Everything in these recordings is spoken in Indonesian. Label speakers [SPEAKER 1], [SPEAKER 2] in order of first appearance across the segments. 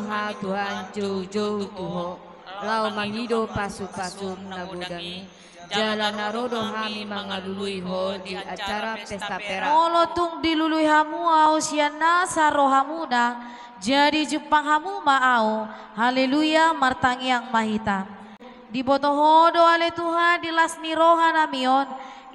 [SPEAKER 1] ha Tuhan jauh-jauh tuho lau mangido pasu-pasum nagudami jalan narodo hami mangalului ho di acara pesta perak.
[SPEAKER 2] Molo tung dilului hamu au siana saro hamuda jadi Jepang hamu maau. Haleluya martangi yang mahita. Di botohodo ale Tuhan di lasni roha namion.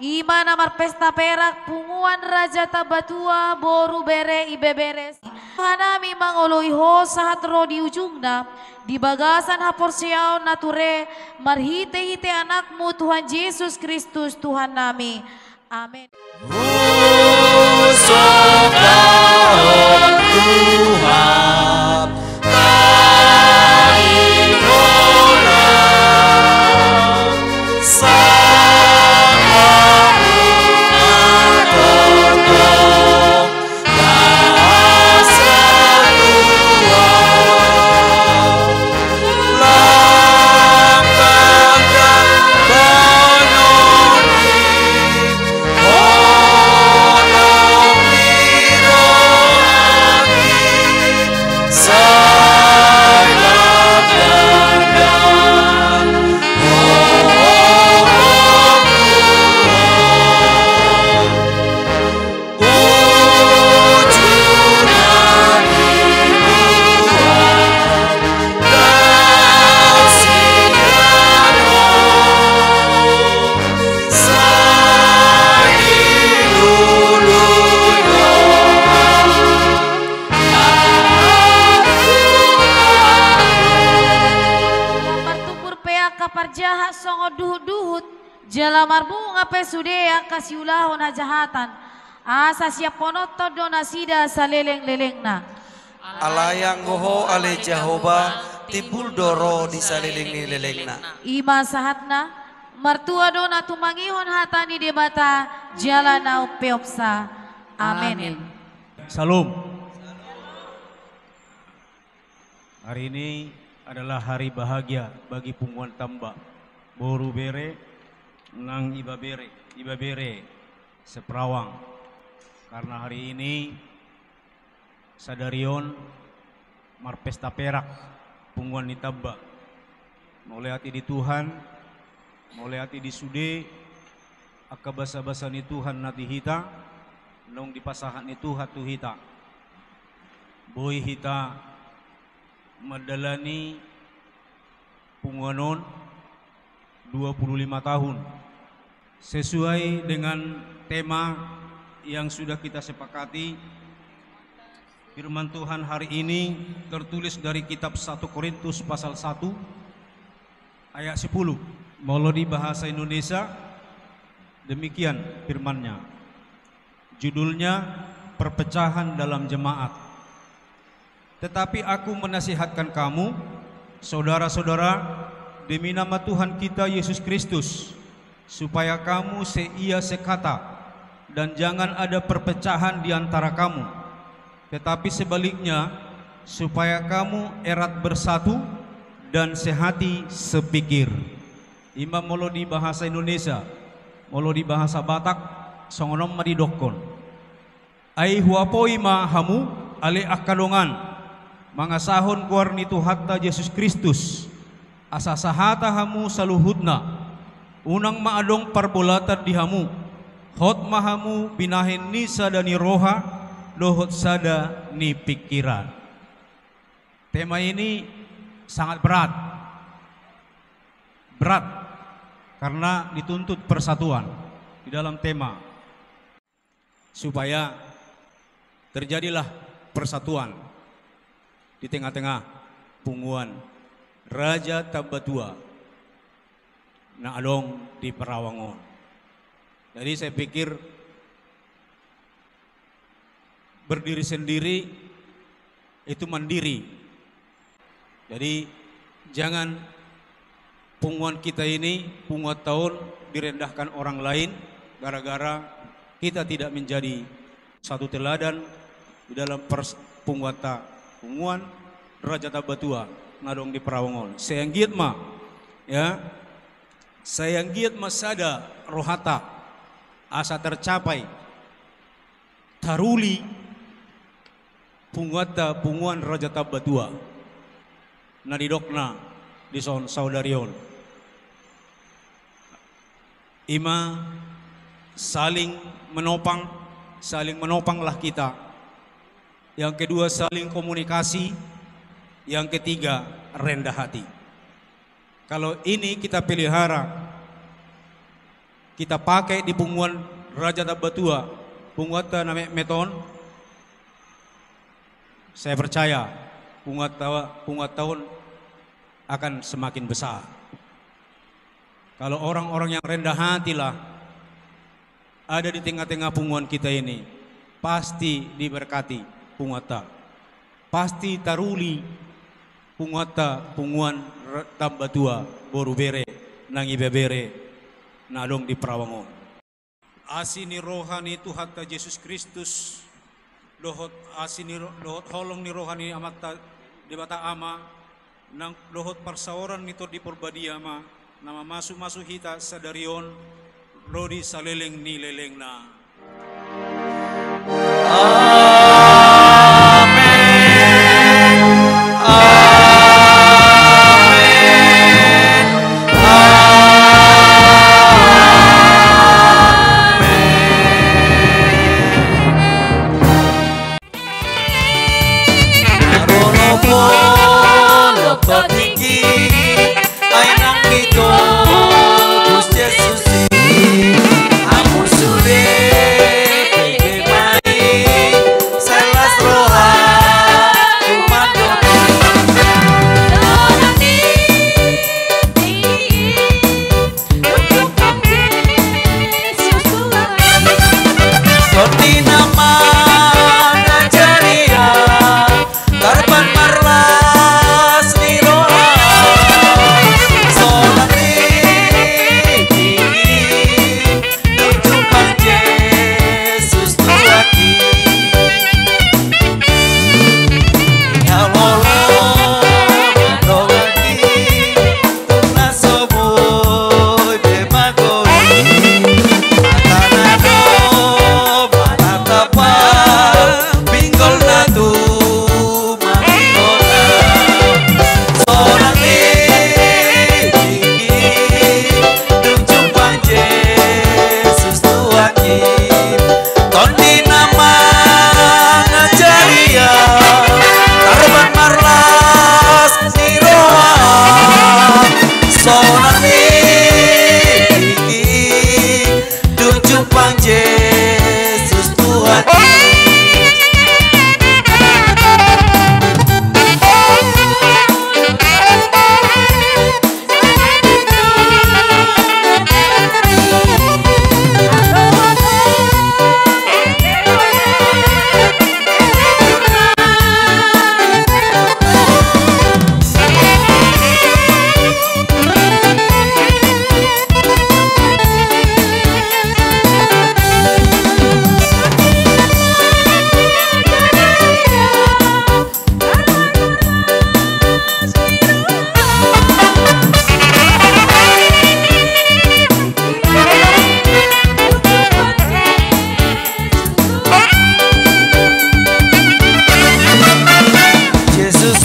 [SPEAKER 2] Ima namar pesta perak punguan raja tabatua boru bere ibe beres. Hanami mangoloi ho sahat ro di ujungna. Di bagasan hapor siau nature marhite-hite anakmu Tuhan Yesus Kristus Tuhan nami. Amin.
[SPEAKER 3] Tuhan
[SPEAKER 2] jahat songo duhut-duhut jalamar bunga pesudea kasih ulahon hajahatan asa siap ponoto donasida saleleng-lelengna
[SPEAKER 3] alayang goho ale Jehovah tibul doro di saleleng-lelengna
[SPEAKER 2] ima sahatna mertua dona tumangihon hatani debata jalanau peopsa amin.
[SPEAKER 4] Salam. Hari ini adalah hari bahagia bagi Punguan Tamba, Boru Bere, Nang Iba Bere, Seperawang. Karena hari ini Sadarion Marpesta Perak, Punguan di Tamba. Mulai hati di Tuhan, mulai hati di Sude, akabasa-basa ni Tuhan nati hita, nong di pasahan ni Tuhan tu hita. Boy hita Madalani Punguanon 25 tahun sesuai dengan tema yang sudah kita sepakati. Firman Tuhan hari ini tertulis dari kitab 1 Korintus pasal 1 ayat 10. Mau di bahasa Indonesia demikian firmannya. Judulnya perpecahan dalam jemaat. Tetapi aku menasihatkan kamu, saudara-saudara, demi nama Tuhan kita Yesus Kristus, supaya kamu seia sekata dan jangan ada perpecahan di antara kamu. Tetapi sebaliknya, supaya kamu erat bersatu dan sehati sepikir. Imam molo di bahasa Indonesia, molo di bahasa Batak, songonom madidokon. Ai huapoi ma hamu ale akadongan. Mangasahon kuar ni Tuhatta Yesus Kristus asa sahata hamu saluhutna unang maadong parbolatan di hamu hot mahamu binahin ni sada ni roha dohot sada ni pikiran. Tema ini sangat berat karena dituntut persatuan di dalam tema supaya terjadilah persatuan di tengah-tengah Punguan Raja Tabatua na adong di Perawangon. Jadi saya pikir berdiri sendiri itu mandiri. Jadi jangan Punguan kita ini Punguan tahun direndahkan orang lain gara-gara kita tidak menjadi satu teladan di dalam Punguan Raja Tabatua ngadong di Perawangon. Sayang giat ma ya. Sayang giat masada rohata asa tercapai taruli Punguan Raja Tabatua nadidokna di son saudarion. Ima saling menopanglah kita. Yang kedua saling komunikasi. Yang ketiga rendah hati. Kalau ini kita pelihara, kita pakai di punggungan Raja Tabatua, punguata namanya meton, saya percaya punguat tahun akan semakin besar. Kalau orang-orang yang rendah hatilah ada di tengah-tengah punggungan kita ini, pasti diberkati punguata, pasti taruli punguan Tabatua boru bere nangi bebere nadong di Prawangon. Asini rohani Tuhan ta Yesus Kristus, lohot asini lohot holong ni rohani amat di bata ama, nang lohot parsaoran nito di perbadiama, nama masu hita sadarion, rodi saleleng ni leleng na.
[SPEAKER 3] Yesus